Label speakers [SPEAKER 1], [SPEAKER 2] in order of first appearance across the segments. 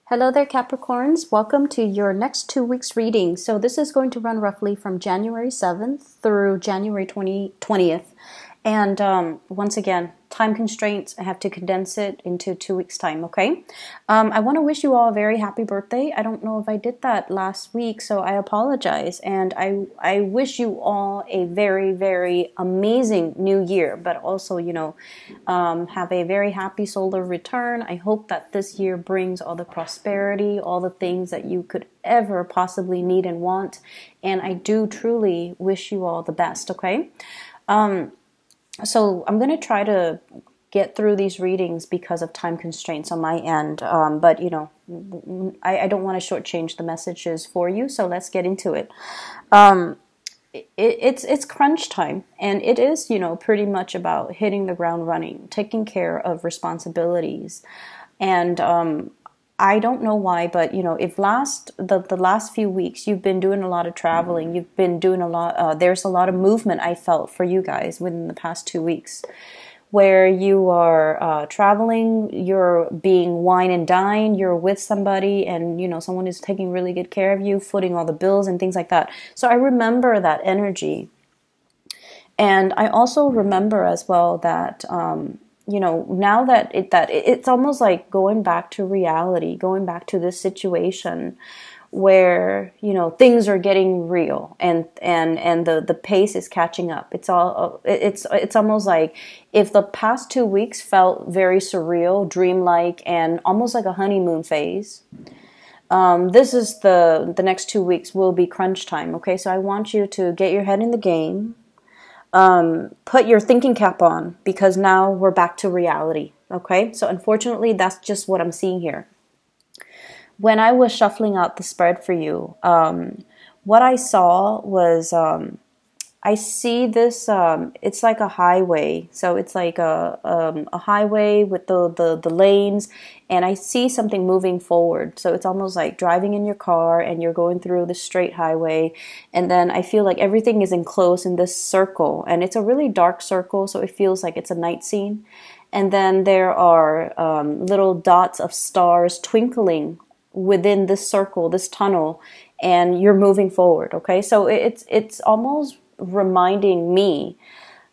[SPEAKER 1] Hello there, Capricorns. Welcome to your next 2 weeks reading. So this is going to run roughly from January 7th through January 20th. And once again, time constraints. I have to condense it into 2 weeks time, okay? I want to wish you all a very happy birthday. I don't know if I did that last week, so I apologize. And I wish you all a very, very amazing new year, but also, have a very happy solar return. I hope that this year brings all the prosperity, all the things that you could ever possibly need and want. And I do truly wish you all the best, okay? So I'm going to try to get through these readings because of time constraints on my end. But, I don't want to shortchange the messages for you. So let's get into it. It's crunch time. And it is, pretty much about hitting the ground running, taking care of responsibilities. And I don't know why, but if the last few weeks you've been doing a lot of traveling, you've been doing a lot. There's a lot of movement I felt for you guys within the past 2 weeks, where you are traveling, you're being wine and dine, you're with somebody, and someone is taking really good care of you, footing all the bills and things like that. So I remember that energy, and I also remember as well that. Now that it's almost like going back to reality, going back to this situation where, things are getting real and the pace is catching up. It's almost like if the past 2 weeks felt very surreal, dreamlike, and almost like a honeymoon phase, this is the next 2 weeks will be crunch time. Okay. So I want you to get your head in the game. Put your thinking cap on, because now we're back to reality. Okay. So unfortunately, that's just what I'm seeing here. When I was shuffling out the spread for you, what I saw was, I see this, it's like a highway. So it's like a highway with the lanes, and I see something moving forward. So it's almost like driving in your car and you're going through the straight highway. And then I feel like everything is enclosed in this circle, and it's a really dark circle. So it feels like it's a night scene. And then there are little dots of stars twinkling within this circle, this tunnel, and you're moving forward. Okay. So it's almost reminding me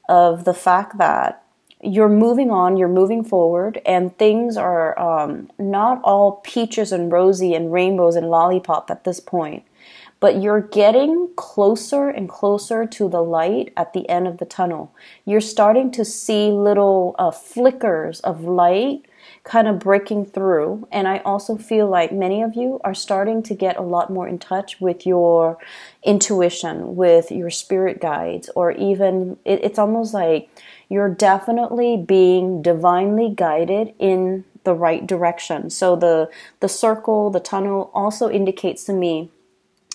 [SPEAKER 1] of the fact that you're moving on, you're moving forward, and things are not all peaches and rosy and rainbows and lollipop at this point, but you're getting closer and closer to the light at the end of the tunnel. You're starting to see little flickers of light kind of breaking through. And I also feel like many of you are starting to get a lot more in touch with your intuition, with your spirit guides, or even it's almost like you're definitely being divinely guided in the right direction. So the circle, the tunnel also indicates to me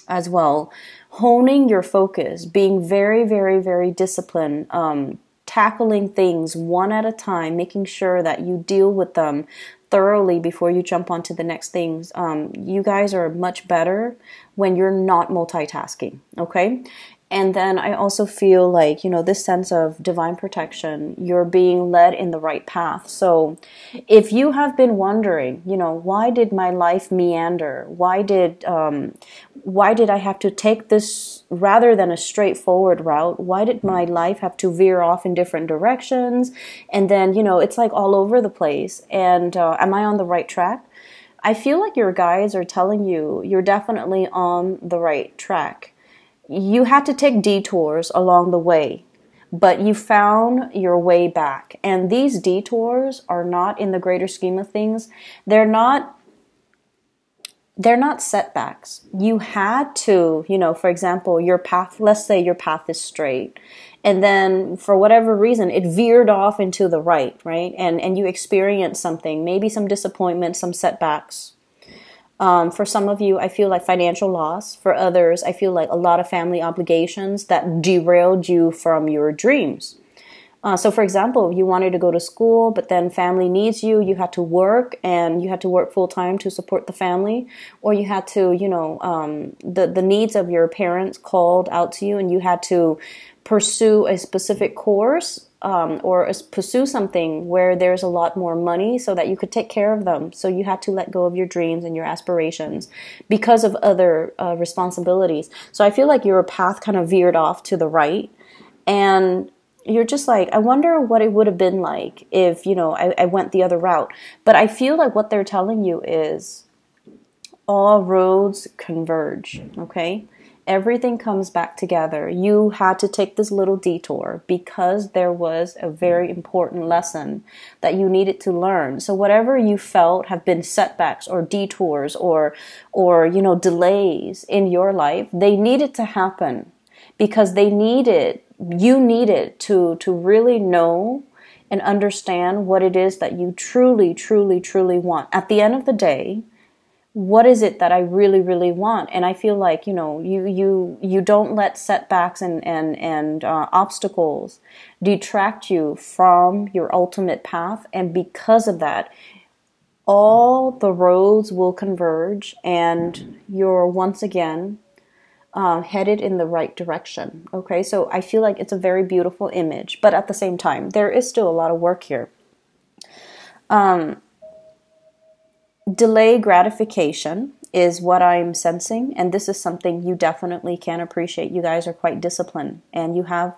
[SPEAKER 1] as well, honing your focus, being very, very, very disciplined, tackling things one at a time, making sure that you deal with them thoroughly before you jump onto the next things. You guys are much better when you're not multitasking, okay? And then I also feel like, this sense of divine protection, you're being led in the right path. So if you have been wondering, why did my life meander? Why did I have to take this rather than a straightforward route? Why did my life have to veer off in different directions? And then, it's like all over the place. And am I on the right track? I feel like your guides are telling you you're definitely on the right track. You had to take detours along the way, but you found your way back. And these detours are not, in the greater scheme of things, they're not setbacks. You had to, for example, your path, let's say your path is straight, and then for whatever reason, it veered off into the right? And you experienced something, maybe some disappointment, some setbacks. For some of you, I feel like financial loss. For others, I feel like a lot of family obligations that derailed you from your dreams. So for example, you wanted to go to school, but then family needs you. You had to work, and you had to work full time to support the family. Or you had to, the needs of your parents called out to you, and you had to pursue a specific course or pursue something where there's a lot more money so that you could take care of them. So you had to let go of your dreams and your aspirations because of other responsibilities. So I feel like your path kind of veered off to the right, and you're just like, I wonder what it would have been like if, I went the other route. But I feel like what they're telling you is all roads converge, okay? Everything comes back together. You had to take this little detour because there was a very important lesson that you needed to learn. So whatever you felt have been setbacks or detours or delays in your life, they needed to happen because you needed to really know and understand what it is that you truly, truly, truly want. At the end of the day, what is it that I really, really want? And I feel like, you don't let setbacks and obstacles detract you from your ultimate path. And because of that, all the roads will converge and you're once again headed in the right direction. Okay, so I feel like it's a very beautiful image, but at the same time, there is still a lot of work here. Delay gratification is what I'm sensing, and this is something you definitely can appreciate. You guys are quite disciplined, and you have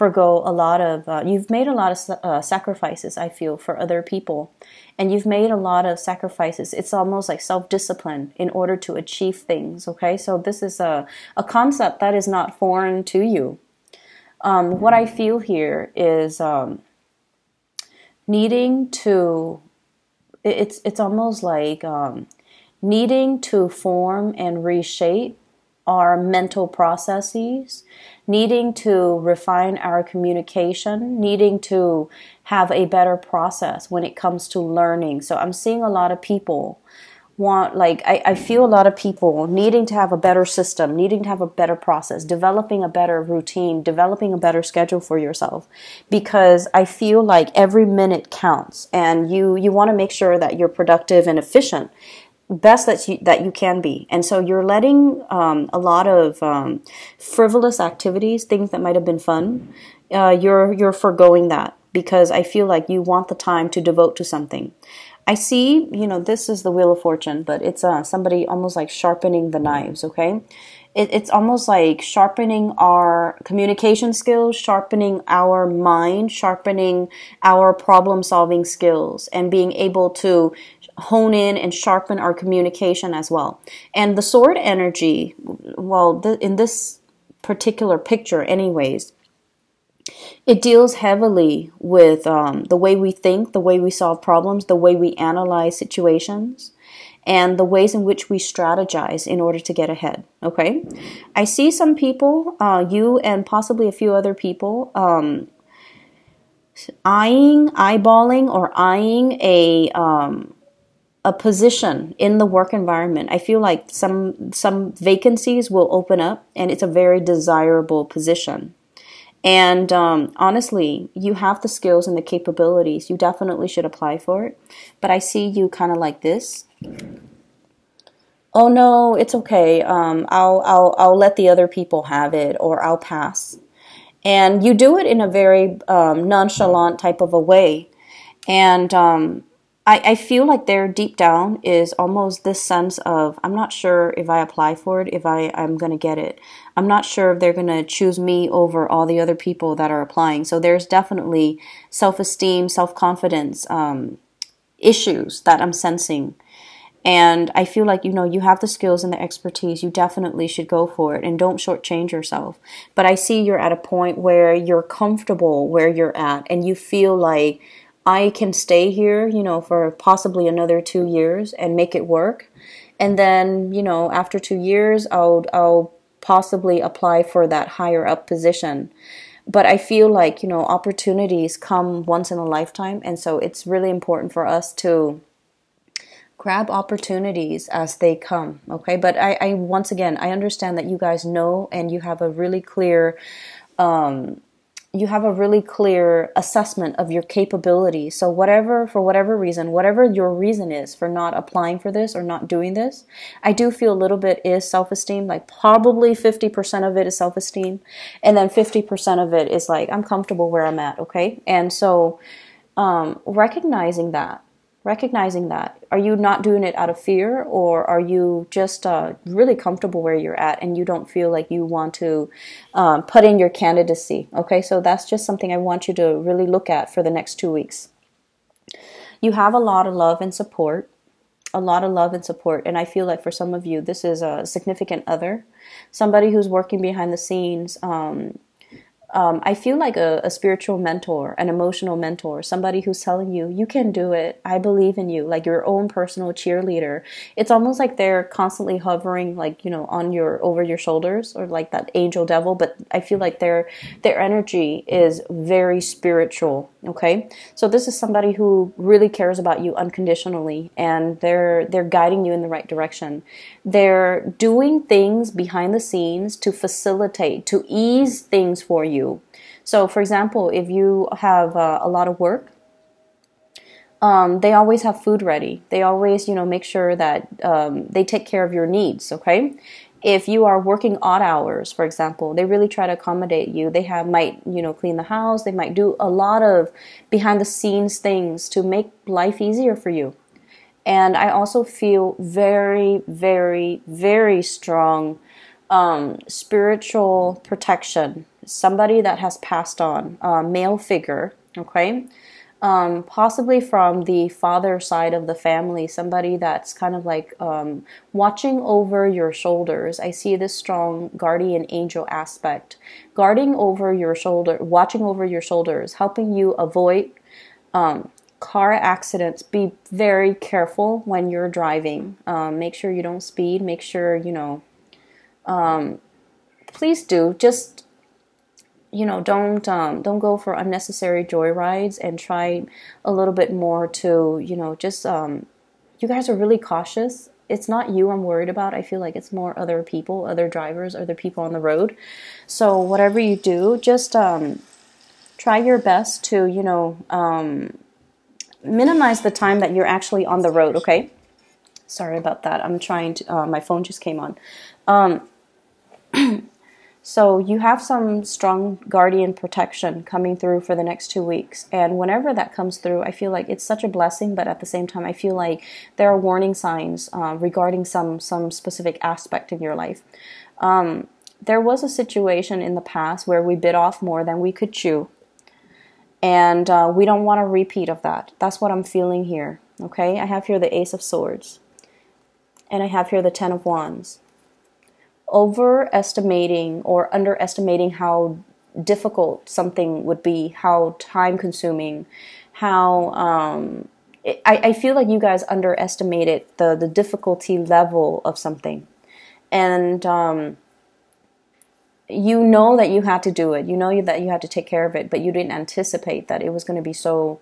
[SPEAKER 1] you've made a lot of sacrifices, I feel, for other people, and you've made a lot of sacrifices. It's almost like self-discipline in order to achieve things, okay? So this is a concept that is not foreign to you. What I feel here is needing to... It's almost like needing to form and reshape our mental processes, needing to refine our communication, needing to have a better process when it comes to learning. So I'm seeing a lot of people I feel a lot of people needing to have a better system, needing to have a better process, developing a better routine, developing a better schedule for yourself, because I feel like every minute counts, and you want to make sure that you're productive and efficient, best that you can be. And so you're letting a lot of frivolous activities, things that might have been fun, you're foregoing that because I feel like you want the time to devote to something. I see, this is the Wheel of Fortune, but it's somebody almost like sharpening the knives, okay? It's almost like sharpening our communication skills, sharpening our mind, sharpening our problem-solving skills, and being able to hone in and sharpen our communication as well. And the sword energy, in this particular picture anyways, it deals heavily with the way we think, the way we solve problems, the way we analyze situations, and the ways in which we strategize in order to get ahead, okay? I see some people, you and possibly a few other people, eyeballing or eyeing a position in the work environment. I feel like some vacancies will open up, and it's a very desirable position. And honestly, you have the skills and the capabilities. You definitely should apply for it. But I see you kind of like this. Oh no, it's okay. I'll let the other people have it, or I'll pass. And you do it in a very nonchalant type of a way. And I feel like there deep down is almost this sense of, I'm not sure if I apply for it, if I'm going to get it. I'm not sure if they're going to choose me over all the other people that are applying. So there's definitely self-esteem, self-confidence issues that I'm sensing. And I feel like, you have the skills and the expertise. You definitely should go for it, and don't shortchange yourself. But I see you're at a point where you're comfortable where you're at, and you feel like, I can stay here, for possibly another 2 years and make it work. And then, after 2 years, I'll possibly apply for that higher up position. But I feel like, opportunities come once in a lifetime. And so it's really important for us to grab opportunities as they come. Okay. But I once again, I understand that you guys know, and you have a really clear, you have a really clear assessment of your capability. So for whatever reason, whatever your reason is for not applying for this or not doing this, I do feel a little bit is self-esteem. Like probably 50% of it is self-esteem. And then 50% of it is like, I'm comfortable where I'm at. Okay. And so, recognizing that, are you not doing it out of fear, or are you just really comfortable where you're at and you don't feel like you want to put in your candidacy? Okay, so that's just something I want you to really look at for the next 2 weeks. You have a lot of love and support, and I feel like for some of you, this is a significant other, somebody who's working behind the scenes. I feel like a spiritual mentor, an emotional mentor, somebody who's telling you, you can do it. I believe in you, like your own personal cheerleader. It's almost like they're constantly hovering, like, over your shoulders, or like that angel devil. But I feel like their energy is very spiritual. Okay. So this is somebody who really cares about you unconditionally, and they're guiding you in the right direction. They're doing things behind the scenes to facilitate, to ease things for you. So, for example, if you have a lot of work, they always have food ready. They always, make sure that they take care of your needs, okay? If you are working odd hours, for example, they really try to accommodate you. They might clean the house. They might do a lot of behind-the-scenes things to make life easier for you. And I also feel very, very, very strong spiritual protection. Somebody that has passed on, male figure, okay? Possibly from the father side of the family, somebody that's kind of like watching over your shoulders. I see this strong guardian angel aspect. Guarding over your shoulder, watching over your shoulders, helping you avoid car accidents. Be very careful when you're driving. Make sure you don't speed. Make sure, please do. Just, don't go for unnecessary joyrides, and try a little bit more to, you guys are really cautious. It's not you I'm worried about. I feel like it's more other people, other drivers, other people on the road. So whatever you do, just try your best to, minimize the time that you're actually on the road, okay? Sorry about that. I'm trying to, my phone just came on. So you have some strong guardian protection coming through for the next 2 weeks. And whenever that comes through, I feel like it's such a blessing, but at the same time, I feel like there are warning signs regarding some specific aspect in your life. There was a situation in the past where we bit off more than we could chew. And we don't want a repeat of that. That's what I'm feeling here. Okay, I have here the Ace of Swords. And I have here the Ten of Wands. Overestimating or underestimating how difficult something would be, how time-consuming, how... I feel like you guys underestimated the difficulty level of something. And... you know that you had to do it. You know that you had to take care of it, but you didn't anticipate that it was going to be so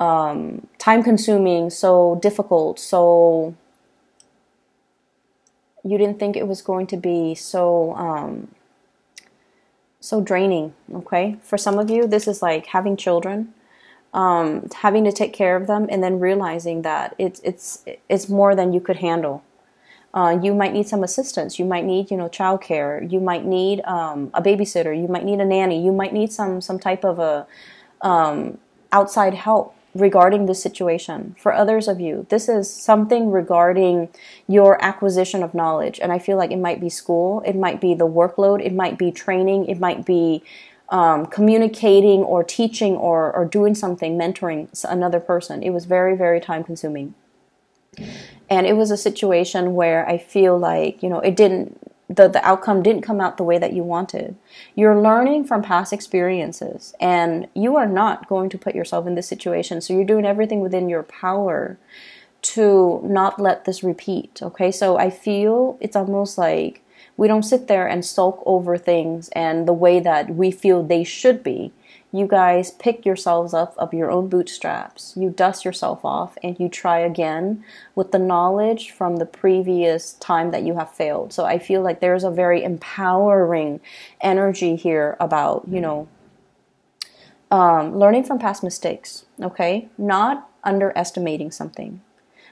[SPEAKER 1] time-consuming, so difficult, so... You didn't think it was going to be so draining, okay? For some of you, this is like having children, having to take care of them, and then realizing that it's more than you could handle. You might need some assistance. You might need, childcare. You might need a babysitter. You might need a nanny. You might need some type of a outside help regarding this situation. For others of you, this is something regarding your acquisition of knowledge. And I feel like it might be school. It might be the workload. It might be training. It might be communicating or teaching or doing something, mentoring another person. It was very, very time consuming. And it was a situation where I feel like, the outcome didn't come out the way that you wanted. You're learning from past experiences, and you are not going to put yourself in this situation. So you're doing everything within your power to not let this repeat. Okay. So I feel it's almost like we don't sit there and sulk over things and the way that we feel they should be. You guys pick yourselves up your own bootstraps. You dust yourself off and you try again with the knowledge from the previous time that you have failed. So I feel like there's a very empowering energy here about, learning from past mistakes, okay? Not underestimating something,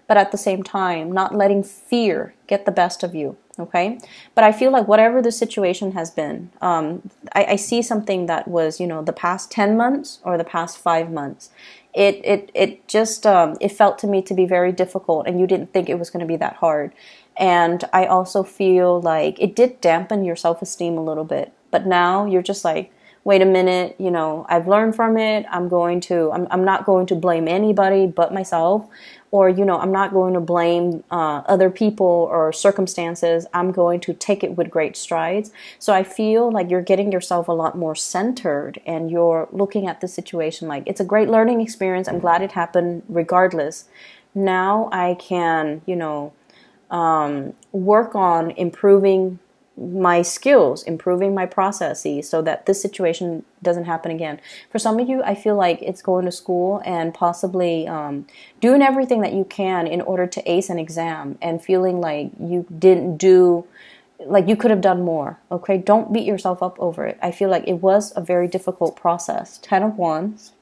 [SPEAKER 1] but at the same time, not letting fear get the best of you, okay? But I feel like whatever the situation has been, I see something that was, the past 10 months or the past 5 months. It just, it felt to me to be very difficult, and you didn't think it was going to be that hard. And I also feel like it did dampen your self-esteem a little bit. But now you're just like, wait a minute, I've learned from it. I'm not going to blame anybody but myself, or, I'm not going to blame other people or circumstances. I'm going to take it with great strides. So I feel like you're getting yourself a lot more centered, and you're looking at the situation like it's a great learning experience. I'm glad it happened regardless. Now I can, work on improving my skills, improving my processes so that this situation doesn't happen again. For some of you, I feel like it's going to school and possibly doing everything that you can in order to ace an exam, and feeling like you didn't do, like you could have done more. Okay, don't beat yourself up over it. I feel like it was a very difficult process. 10 of Wands.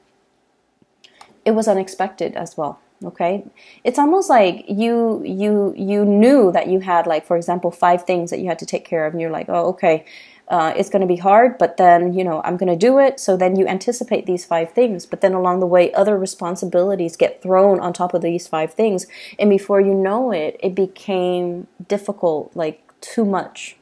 [SPEAKER 1] It was unexpected as well. Okay, it's almost like you knew that you had, like, for example, 5 things that you had to take care of, and you're like, oh, okay, it's going to be hard, but then, I'm going to do it. So then you anticipate these 5 things, but then along the way, other responsibilities get thrown on top of these 5 things, and before you know it, it became difficult, like too much.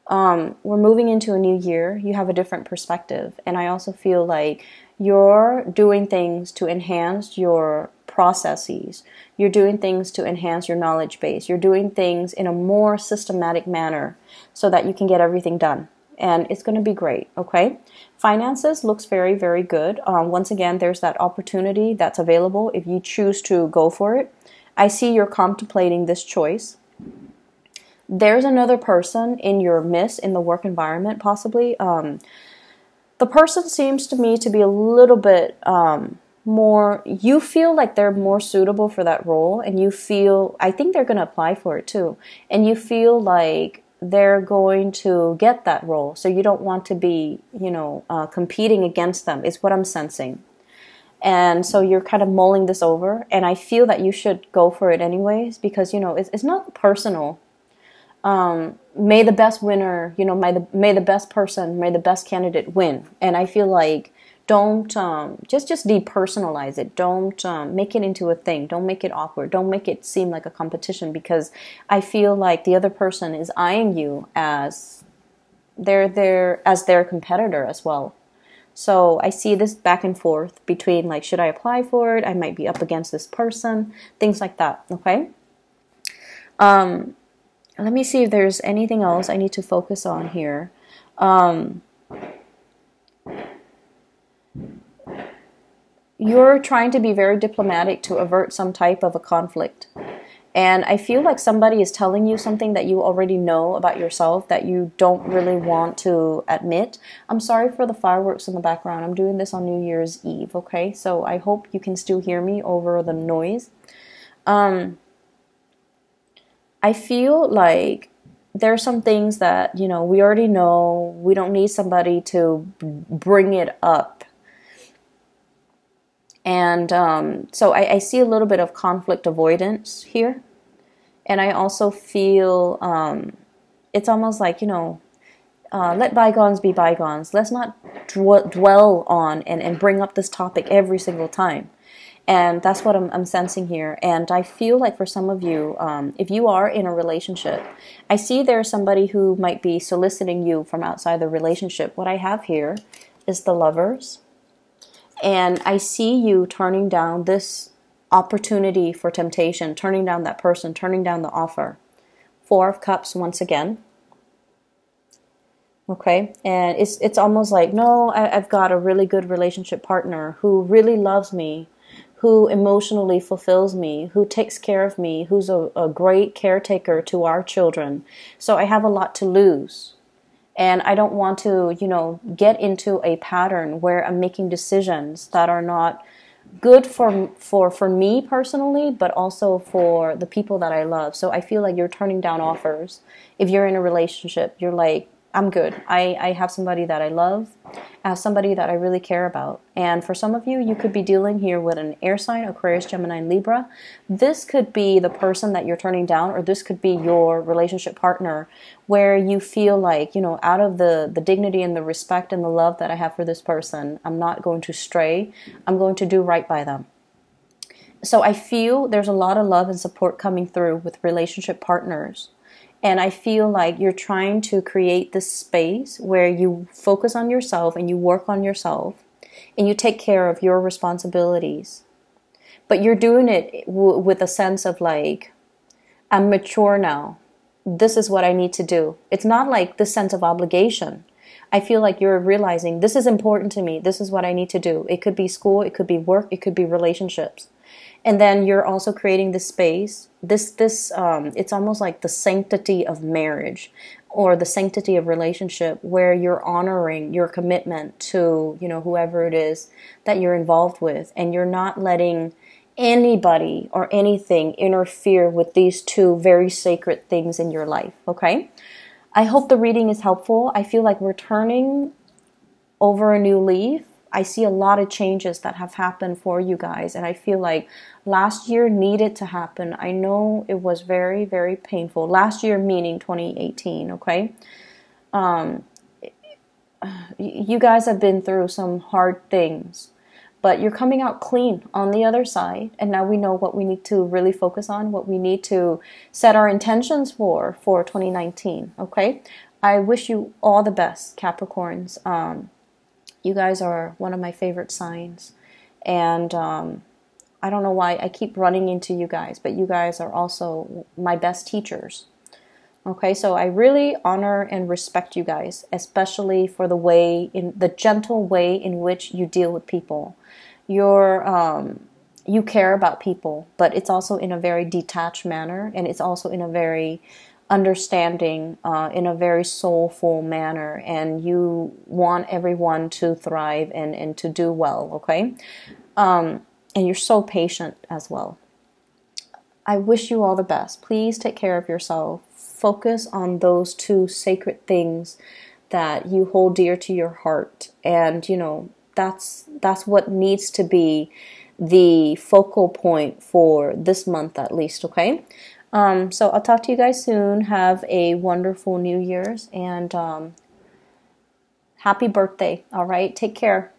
[SPEAKER 1] We're moving into a new year. You have a different perspective, and I also feel like you're doing things to enhance your processes. You're doing things to enhance your knowledge base. You're doing things in a more systematic manner so that you can get everything done. And it's going to be great, okay? Finances looks very, very good. Once again, there's that opportunity that's available if you choose to go for it. I see you're contemplating this choice. There's another person in your midst in the work environment, possibly. The person seems to me to be a little bit more, you feel like they're more suitable for that role, and I think they're going to apply for it too, and you feel like they're going to get that role, so you don't want to be, competing against them, is what I'm sensing. And so you're kind of mulling this over, and I feel that you should go for it anyways, because, it's not personal. May the best winner, may the best person, may the best candidate win. And I feel like don't just depersonalize it. Don't make it into a thing. Don't make it awkward. Don't make it seem like a competition, because I feel like the other person is eyeing you as their competitor as well. So I see this back and forth between, like, should I apply for it? I might be up against this person, things like that. Okay. Let me see if there's anything else I need to focus on here. You're trying to be very diplomatic to avert some type of a conflict. And I feel like somebody is telling you something that you already know about yourself that you don't really want to admit. I'm sorry for the fireworks in the background. I'm doing this on New Year's Eve, okay? So I hope you can still hear me over the noise. I feel like there are some things that, we already know. We don't need somebody to bring it up. And so I see a little bit of conflict avoidance here. And I also feel it's almost like, let bygones be bygones. Let's not dwell on and bring up this topic every single time. And that's what I'm sensing here. And I feel like for some of you, if you are in a relationship, I see there's somebody who might be soliciting you from outside the relationship. What I have here is the Lovers. And I see you turning down this opportunity for temptation, turning down that person, turning down the offer. 4 of Cups once again. Okay, and it's almost like, no, I've got a really good relationship partner who really loves me, who emotionally fulfills me, who takes care of me, who's a great caretaker to our children. So I have a lot to lose. And I don't want to, get into a pattern where I'm making decisions that are not good for me personally, but also for the people that I love. So I feel like you're turning down offers. If you're in a relationship, you're like, I'm good. I have somebody that I love, as somebody that I really care about. And for some of you, you could be dealing here with an air sign, Aquarius, Gemini, and Libra. This could be the person that you're turning down, or this could be your relationship partner where you feel like, you know, out of the dignity and the respect and the love that I have for this person, I'm not going to stray. I'm going to do right by them. So I feel there's a lot of love and support coming through with relationship partners. And I feel like you're trying to create this space where you focus on yourself and you work on yourself and you take care of your responsibilities. But you're doing it with a sense of like, I'm mature now. This is what I need to do. It's not like this sense of obligation. I feel like you're realizing this is important to me. This is what I need to do. It could be school. It could be work. It could be relationships. And then you're also creating this space. It's almost like the sanctity of marriage or the sanctity of relationship, where you're honoring your commitment to, you know, whoever it is that you're involved with, and you're not letting anybody or anything interfere with these two very sacred things in your life. Okay? I hope the reading is helpful. I feel like we're turning over a new leaf. I see a lot of changes that have happened for you guys, and I feel like last year needed to happen. I know it was very, very painful. Last year meaning 2018, okay? You guys have been through some hard things, but you're coming out clean on the other side, and now we know what we need to really focus on, what we need to set our intentions for 2019, okay? I wish you all the best, Capricorns. You guys are one of my favorite signs, and I don't know why I keep running into you guys, but you guys are also my best teachers. Okay, so I really honor and respect you guys, especially for the gentle way in which you deal with people. You care about people, but it's also in a very detached manner, and it's also in a very understanding, in a very soulful manner, and you want everyone to thrive and to do well, okay? And you're so patient as well. I wish you all the best. Please take care of yourself. Focus on those two sacred things that you hold dear to your heart, and you know that's what needs to be the focal point for this month at least, okay? So I'll talk to you guys soon. Have a wonderful New Year's, and happy birthday. All right, take care.